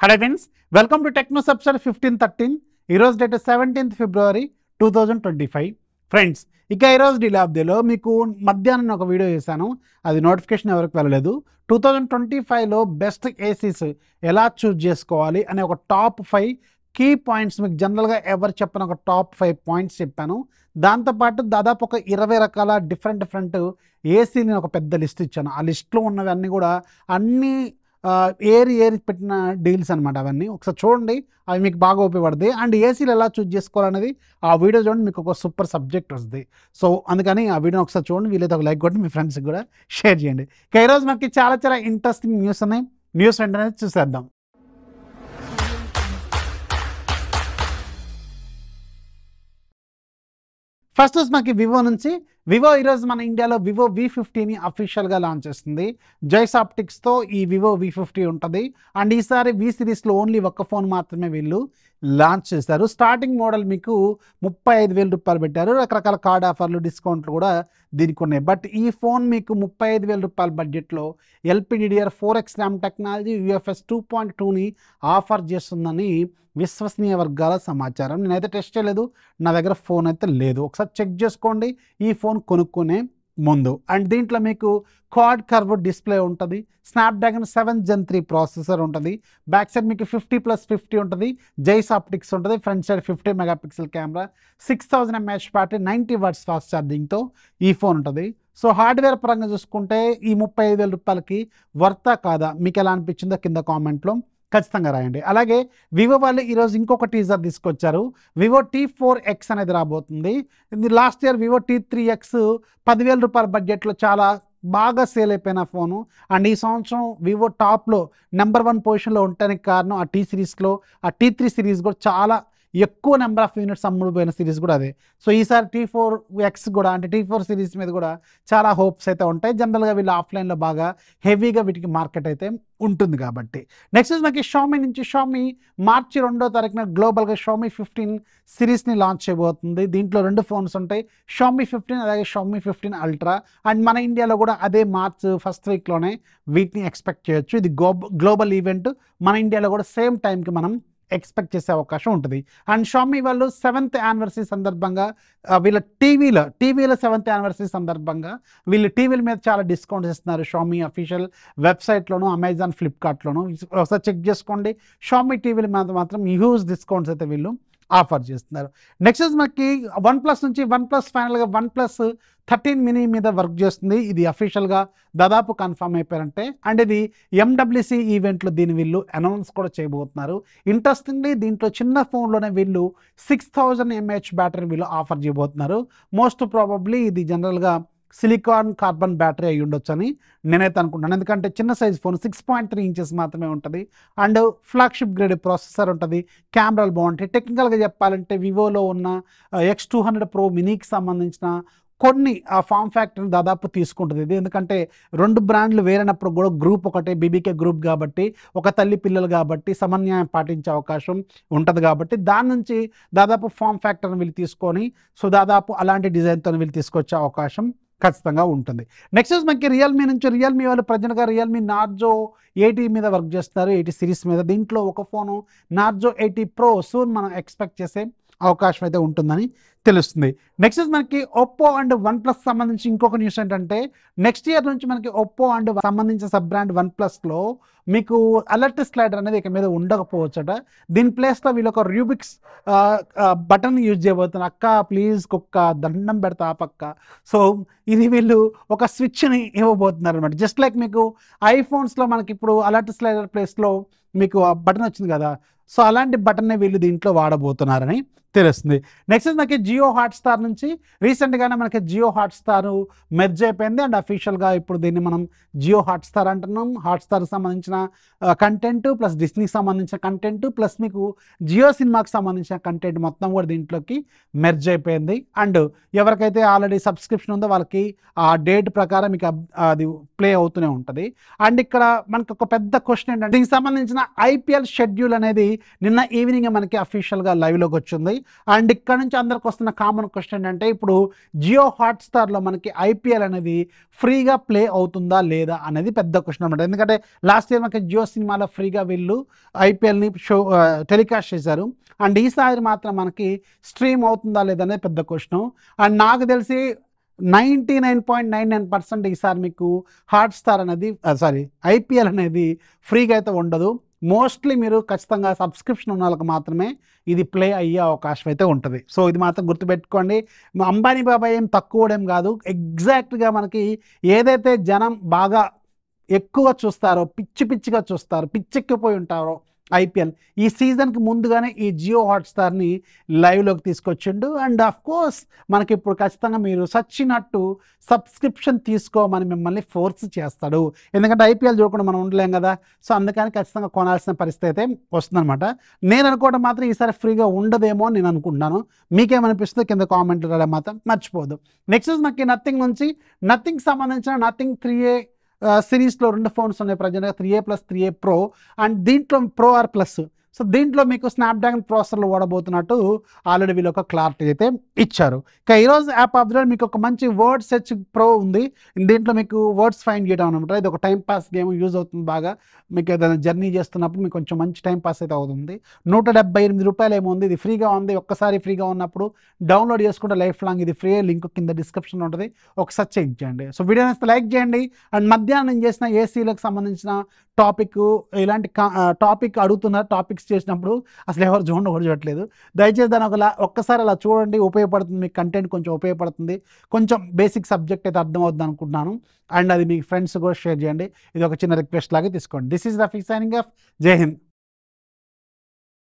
Hello friends, welcome to techno సబ్స్టర్ 1513. ఈరోజు date 17th February 2025. Friends, ఇక ఈరోజు డీల్ ఆఫ్ డేలో మీకు మధ్యాహ్నం ఒక వీడియో చేశాను. అది నోటిఫికేషన్ ఎవరికి వెళ్ళలేదు. 2025లో బెస్ట్ ఏసీస్ ఎలా చూస్ చేసుకోవాలి అనే ఒక టాప్ 5 కీ పాయింట్స్ మీకు జనరల్గా ఎవరు చెప్పిన ఒక టాప్ 5 పాయింట్స్ చెప్పాను. దాంతోపాటు దాదాపు ఒక 20 రకాల డిఫరెంట్ ఏసీని ఒక పెద్ద లిస్ట్ ఇచ్చాను. ఆ లిస్ట్లో ఉన్నవన్నీ కూడా అన్నీ ఏరి పెట్టిన డీల్స్ అనమాట. అవన్నీ ఒకసారి చూడండి, అవి మీకు బాగా ఉపయోగపడుతుంది. అండ్ ఏసీలు ఎలా చూస్ చేసుకోవాలనేది ఆ వీడియో చూడండి, మీకు ఒక సూపర్ సబ్జెక్ట్ వస్తుంది. సో అందుకని ఆ వీడియోని ఒకసారి చూడండి, వీలైతే ఒక లైక్ కొట్టి మీ ఫ్రెండ్స్కి కూడా షేర్ చేయండి. ఇక ఈరోజు మనకి చాలా ఇంట్రెస్టింగ్ న్యూస్ ఉన్నాయి. న్యూస్ వెంటనే చూసేద్దాం. ఫస్ట్ మనకి వివో నుంచి. వివో ఈరోజు మన ఇండియాలో వివో V50ని అఫీషియల్గా లాంచ్ చేస్తుంది. జైస్ ఆప్టిక్స్తో ఈ వివో V50 ఉంటుంది. అండ్ ఈసారి V సిరీస్లో ఓన్లీ ఒక్క ఫోన్ మాత్రమే వీళ్ళు లాంచ్ చేశారు. స్టార్టింగ్ మోడల్ మీకు 35,000 రూపాయలు పెట్టారు. రకరకాల కార్డ్ ఆఫర్లు, డిస్కౌంట్లు కూడా దీనికి ఉన్నాయి. బట్ ఈ ఫోన్ మీకు 35,000 రూపాయల బడ్జెట్లో LPDDR4X ర్యామ్ టెక్నాలజీ UFS 2.2ని ఆఫర్ చేస్తుందని విశ్వసనీయ వర్గాల సమాచారం. నేనైతే టెస్ట్ చేయలేదు, నా దగ్గర ఫోన్ అయితే లేదు. ఒకసారి చెక్ చేసుకోండి ఈ ఫోన్ కొనుక్కునే ముందు. అండ్ దీంట్లో మీకు క్వాడ్ కర్వ్ డిస్ప్లే ఉంటుంది. స్నాప్డ్రాగన్ 7 Gen 3 ప్రాసెసర్ ఉంటుంది. బ్యాక్ సైడ్ మీకు 50+50 ఉంటుంది. జైస్ ఆప్టిక్స్ ఉంటుంది. Front side 50 megapixel camera, 6000 mAh battery, 90 watts fast ఛార్జింగ్తో ఈ ఫోన్ ఉంటుంది. సో హార్డ్వేర్ పరంగా చూసుకుంటే ఈ 35,000 రూపాయలకి వర్తా కాదా, మీకు ఎలా అనిపించిందో కింద కామెంట్లో ఖచ్చితంగా రాయండి. అలాగే వివో వాళ్ళు ఈరోజు ఇంకొక టీజర్ తీసుకొచ్చారు. వివో T4X అనేది రాబోతుంది. ఇది లాస్ట్ ఇయర్ వివో T3X 10,000 రూపాయల బడ్జెట్లో చాలా బాగా సేల్ అయిపోయిన ఫోను. అండ్ ఈ సంవత్సరం వివో టాప్లో నెంబర్ 1 పొజిషన్లో ఉండటానికి కారణం ఆ T సిరీస్లో ఆ T3 సిరీస్ కూడా చాలా ఎక్కువ నెంబర్ ఆఫ్ యూనిట్స్ అమ్ముడుపోయిన సిరీస్ కూడా అదే. సో ఈసారి T4X కూడా అంటే T4 సిరీస్ మీద కూడా చాలా హోప్స్ అయితే ఉంటాయి. జనరల్గా వీళ్ళు ఆఫ్లైన్లో బాగా హెవీగా వీటికి మార్కెట్ అయితే ఉంటుంది కాబట్టి. నెక్స్ట్ మనకి షామీ నుంచి. షామీ మార్చి 2వ తారీఖున గ్లోబల్గా షామీ 15 సిరీస్ని లాంచ్ చేయబోతుంది. దీంట్లో 2 ఫోన్స్ ఉంటాయి, షామీ 15 అలాగే షామీ 15 అల్ట్రా. అండ్ మన ఇండియాలో కూడా అదే మార్చ్ ఫస్ట్ వీక్లోనే వీటిని ఎక్స్పెక్ట్ చేయొచ్చు. ఇది గ్లోబల్ ఈవెంట్. మన ఇండియాలో కూడా సేమ్ టైంకి మనం ఎక్స్పెక్ట్ చేసే అవకాశం ఉంటుంది. అండ్ షామీ వాళ్ళు 7th యానివర్సరీ సందర్భంగా వీళ్ళ టీవీలో 7th యానివర్సరీ సందర్భంగా వీళ్ళు టీవీల మీద చాలా డిస్కౌంట్స్ ఇస్తున్నారు. షామీ అఫీషియల్ వెబ్సైట్లోను, అమెజాన్, ఫ్లిప్కార్ట్లోను ఒకసారి చెక్ చేసుకోండి. షామీ టీవీల మీద మాత్రం హ్యూజ్ డిస్కౌంట్స్ అయితే వీళ్ళు ఆఫర్ చేస్తున్నారు. నెక్స్ట్ మనకి OnePlus నుంచి. OnePlus ఫైనల్గా OnePlus 13 mini మీద వర్క్ చేస్తుంది. ఇది అఫీషియల్గా దాదాపు కన్ఫర్మ్ అయిపోయారంటే. అండ్ ఇది MWC ఈవెంట్లో దీన్ని వీళ్ళు అనౌన్స్ కూడా చేయబోతున్నారు. ఇంట్రెస్టింగ్లీ దీంట్లో చిన్న ఫోన్లోనే వీళ్ళు 6000 mAh బ్యాటరీ వీళ్ళు ఆఫర్ చేయబోతున్నారు. మోస్ట్ ప్రాబబ్లీ ఇది జనరల్గా సిలికాన్ కార్బన్ బ్యాటరీ అయి ఉండొచ్చు అని నేనైతే అనుకుంటున్నాను. ఎందుకంటే చిన్న సైజ్ ఫోన్ 6.3 ఇంచెస్ మాత్రమే ఉంటుంది. అండ్ ఫ్లాగ్షిప్ గ్రేడ్ ప్రాసెసర్ ఉంటుంది. కెమెరాలు బాగుంటాయి. టెక్నికల్గా చెప్పాలంటే వివోలో ఉన్న X200 Pro మినీకి సంబంధించిన కొన్ని ఆ ఫామ్ ఫ్యాక్టర్ని దాదాపు తీసుకుంటుంది ఇది. ఎందుకంటే 2 బ్రాండ్లు వేరైనప్పుడు కూడా గ్రూప్ ఒకటే, BBK గ్రూప్ కాబట్టి, ఒక తల్లి పిల్లలు కాబట్టి సమన్వయం పాటించే అవకాశం ఉంటుంది. కాబట్టి దాని నుంచి దాదాపు ఫామ్ ఫ్యాక్టర్ని వీళ్ళు తీసుకొని సో దాదాపు అలాంటి డిజైన్తో వీళ్ళు తీసుకొచ్చే అవకాశం ఖచ్చితంగా ఉంటుంది. నెక్స్ట్ మనకి రియల్మీ నుంచి. రియల్మీ వాళ్ళు ప్రజెంట్గా రియల్మీ నార్జో 80 మీద వర్క్ చేస్తున్నారు, 80 సిరీస్ మీద. దీంట్లో ఒక ఫోను నార్జో 80 Pro సూన్ మనం ఎక్స్పెక్ట్ చేసే అవకాశం అయితే ఉంటుందని తెలుస్తుంది. నెక్స్ట్ మనకి ఒప్పో అండ్ OnePlus సంబంధించి ఇంకొక న్యూస్ ఏంటంటే నెక్స్ట్ ఇయర్ నుంచి మనకి ఒప్పో అండ్ సంబంధించిన సబ్ బ్రాండ్ OnePlusలో మీకు అలర్ట్ స్లైడర్ అనేది ఇక మీద ఉండకపోవచ్చట. దీని ప్లేస్లో వీళ్ళు ఒక రూబిక్స్ బటన్ యూజ్ చేయబోతున్నారు. అక్క ప్లీజ్ కుక్క దండం పెడతా పక్క. సో ఇది వీళ్ళు ఒక స్విచ్ని ఇవ్వబోతున్నారు అనమాట. జస్ట్ లైక్ మీకు ఐఫోన్స్లో మనకి ఇప్పుడు అలర్ట్ స్లైడర్ ప్లేస్లో మీకు బటన్ వచ్చింది కదా, సో అలాంటి బటన్నే వీళ్ళు దీంట్లో వాడబోతున్నారని తెలుస్తుంది. నెక్స్ట్ మనకి జియో హాట్స్టార్ నుంచి. రీసెంట్గానే మనకి జియో హాట్స్టార్ మెర్జ్ అయిపోయింది. అండ్ అఫీషియల్గా ఇప్పుడు దీన్ని మనం జియో హాట్స్టార్ అంటున్నాం. హాట్స్టార్కి సంబంధించిన కంటెంట్ ప్లస్ డిస్నీకి సంబంధించిన కంటెంట్ ప్లస్ మీకు జియో సినిమాకి సంబంధించిన కంటెంట్ మొత్తం కూడా దీంట్లోకి మెర్జ్ అయిపోయింది. అండ్ ఎవరికైతే ఆల్రెడీ సబ్స్క్రిప్షన్ ఉందో వాళ్ళకి ఆ డేట్ ప్రకారం మీకు అది ప్లే అవుతూనే ఉంటుంది. అండ్ ఇక్కడ మనకు ఒక పెద్ద క్వశ్చన్ ఏంటంటే దీనికి సంబంధించిన IPL షెడ్యూల్ అనేది నిన్న ఈవినింగ్ మనకి అఫీషియల్గా లైవ్లోకి వచ్చింది. అండ్ ఇక్కడ నుంచి అందరికి వస్తున్న వస్తున్న కామన్ క్వశ్చన్ ఏంటంటే ఇప్పుడు జియో హాట్స్టార్లో మనకి ఐపీఎల్ అనేది ఫ్రీగా ప్లే అవుతుందా లేదా అనేది పెద్ద క్వశ్చన్ అనమాట. ఎందుకంటే లాస్ట్ ఇయర్ మనకి జియో సినిమాలో ఫ్రీగా వీళ్ళు ఐపీఎల్ని టెలికాస్ట్ చేశారు. అండ్ ఈసారి మాత్రం మనకి స్ట్రీమ్ అవుతుందా లేదా అనేది పెద్ద క్వశ్చన్. అండ్ నాకు తెలిసి 99.99% ఈసారి మీకు హాట్స్టార్ అనేది ఐపీఎల్ అనేది ఫ్రీగా అయితే ఉండదు. మోస్ట్లీ మీరు ఖచ్చితంగా సబ్స్క్రిప్షన్ ఉన్న వాళ్ళకి మాత్రమే ఇది ప్లే అయ్యే అవకాశం అయితే ఉంటుంది. సో ఇది మాత్రం గుర్తుపెట్టుకోండి. అంబానీ బాబాయ్ ఏం తక్కువడేం కాదు. ఎగ్జాక్ట్గా మనకి ఏదైతే జనం బాగా ఎక్కువ చూస్తారో, పిచ్చిగా చూస్తారో, పిచ్చెక్కిపోయి ఉంటారో ఐపీఎల్, ఈ సీజన్కి ముందుగానే ఈ జియో హాట్స్టార్ని లైవ్లోకి తీసుకొచ్చిండు. అండ్ ఆఫ్ కోర్స్ మనకి ఇప్పుడు ఖచ్చితంగా మీరు సచ్చినట్టు సబ్స్క్రిప్షన్ తీసుకోమని మిమ్మల్ని ఫోర్స్ చేస్తాడు. ఎందుకంటే ఐపీఎల్ చూడకుండా మనం ఉండలేం కదా. సో అందుకని ఖచ్చితంగా కొనాల్సిన పరిస్థితి అయితే వస్తుందన్నమాట. నేను అనుకోవడం మాత్రం ఈసారి ఫ్రీగా ఉండదేమో అని నేను అనుకుంటున్నాను. మీకేమనిపిస్తుందో కింద కామెంట్లు రాయడం మాత్రం మర్చిపోదు. నెక్స్ట్ మనకి నథింగ్ నుంచి, నథింగ్ సంబంధించిన నథింగ్ 3A సిరీస్లో 2 ఫోన్స్ ఉన్నాయి ప్రజెంట్గా, 3A plus 3A pro. And దీంట్లో ప్రో ఆర్ ప్లస్. సో దీంట్లో మీకు స్నాప్డ్రాగన్ ప్రాసెసర్లు వాడబోతున్నట్టు ఆల్రెడీ వీళ్ళు ఒక క్లారిటీ అయితే ఇచ్చారు. ఇక ఈరోజు యాప్ ఆఫ్ ది డే మీకు ఒక మంచి వర్డ్ సెర్చ్ ప్రో ఉంది. దీంట్లో మీకు వర్డ్స్ ఫైండ్ చేయడం అనమాట. ఇది ఒక టైం పాస్ గేమ్, యూజ్ అవుతుంది బాగా. మీకు ఏదైనా జర్నీ చేస్తున్నప్పుడు మీకు కొంచెం మంచి టైం పాస్ అయితే అవుతుంది. 178 రూపాయలు ఏమో ఉంది. ఇది ఫ్రీగా ఉంది. ఒక్కసారి ఫ్రీగా ఉన్నప్పుడు డౌన్లోడ్ చేసుకుంటే లైఫ్ లాంగ్ ఇది ఫ్రీ. లింక్ కింద డిస్క్రిప్షన్లో ఉంటుంది, ఒకసారి చెక్ చేయండి. సో వీడియో నచ్చితే లైక్ చేయండి. అండ్ మధ్యాహ్నం చేసిన ఏసీలకు సంబంధించిన టాపిక్, ఇలాంటి టాపిక్ అడుగుతున్నారు. టాపిక్స్ చేసినప్పుడు అసలు ఎవరు చూడట్లేదు. దయచేసి దాన్ని ఒక్కసారి అలా చూడండి, ఉపయోగపడుతుంది. మీకు కంటెంట్ కొంచెం ఉపయోగపడుతుంది. కొంచెం బేసిక్ సబ్జెక్ట్ అయితే అర్థమవుతుంది అనుకుంటున్నాను. అండ్ అది మీ ఫ్రెండ్స్ కూడా షేర్ చేయండి. ఇది ఒక చిన్న రిక్వెస్ట్ లాగా తీసుకోండి. This is Rafi signing off. జై హింద్.